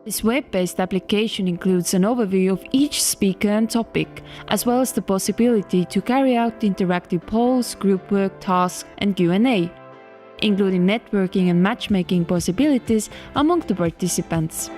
This web-based application includes an overview of each speaker and topic, as well as the possibility to carry out interactive polls, group work, tasks, and Q&A, including networking and matchmaking possibilities among the participants.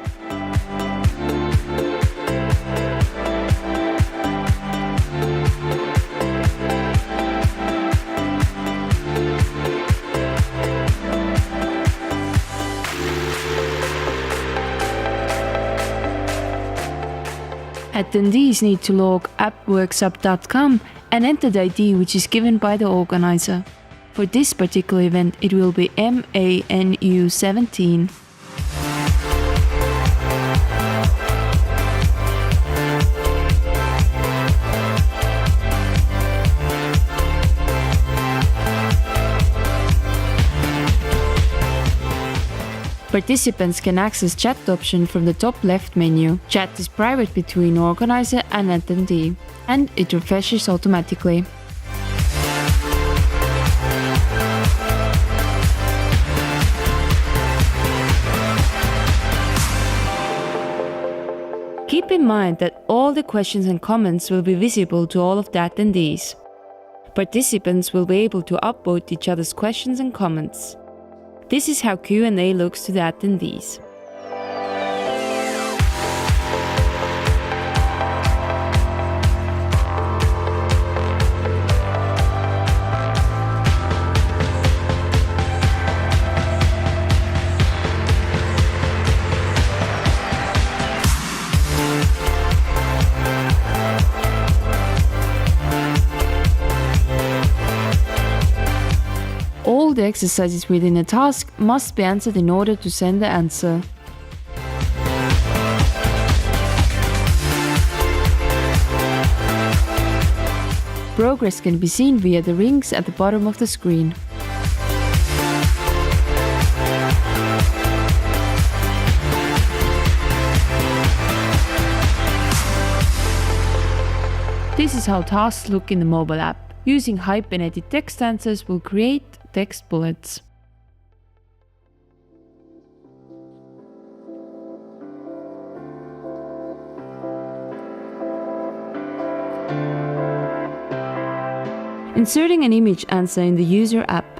Attendees need to log appworksup.com and enter the ID which is given by the organizer. For this particular event, it will be MANU17. Participants can access chat option from the top left menu. Chat is private between organizer and attendee, and it refreshes automatically. Keep in mind that all the questions and comments will be visible to all of the attendees. Participants will be able to upvote each other's questions and comments. This is how Q&A looks to the attendees. All the exercises within a task must be answered in order to send the answer. Progress can be seen via the rings at the bottom of the screen. This is how tasks look in the mobile app. Using hyphenated text answers will create text bullets. Inserting an image answer in the user app.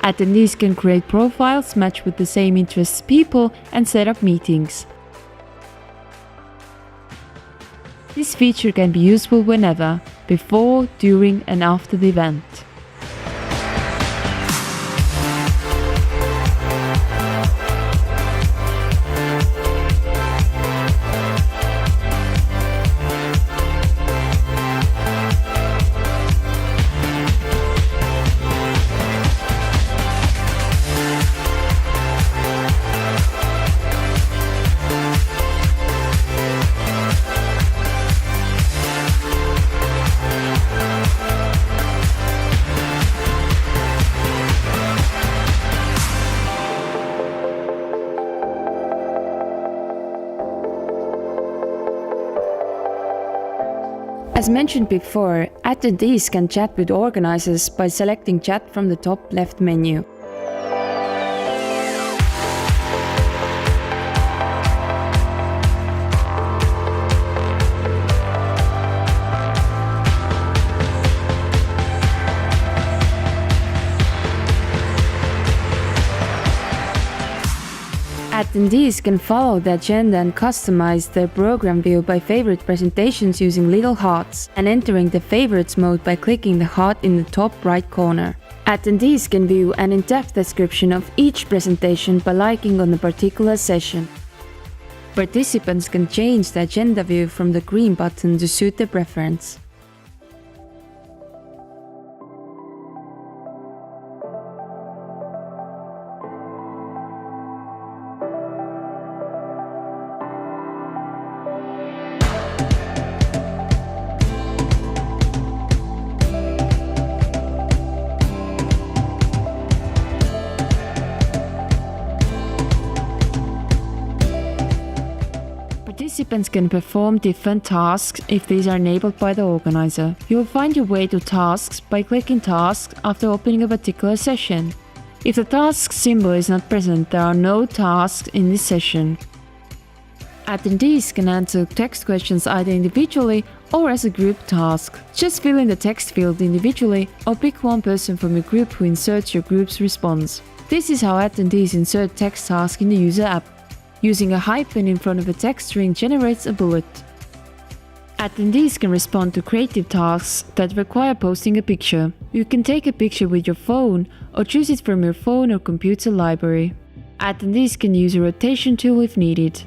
Attendees can create profiles, match with the same interests people, and set up meetings. This feature can be useful whenever, before, during, and after the event. As mentioned before, attendees can chat with organizers by selecting chat from the top left menu. Attendees can follow the agenda and customize their program view by favorite presentations using little hearts and entering the favorites mode by clicking the heart in the top right corner. Attendees can view an in-depth description of each presentation by liking on a particular session. Participants can change the agenda view from the green button to suit their preference. Participants can perform different tasks if these are enabled by the organizer. You will find your way to tasks by clicking tasks after opening a particular session. If the task symbol is not present, there are no tasks in this session. Attendees can answer text questions either individually or as a group task. Just fill in the text field individually or pick one person from your group who inserts your group's response. This is how attendees insert text tasks in the user app. Using a hyphen in front of a text string generates a bullet. Attendees can respond to creative tasks that require posting a picture. You can take a picture with your phone or choose it from your phone or computer library. Attendees can use a rotation tool if needed.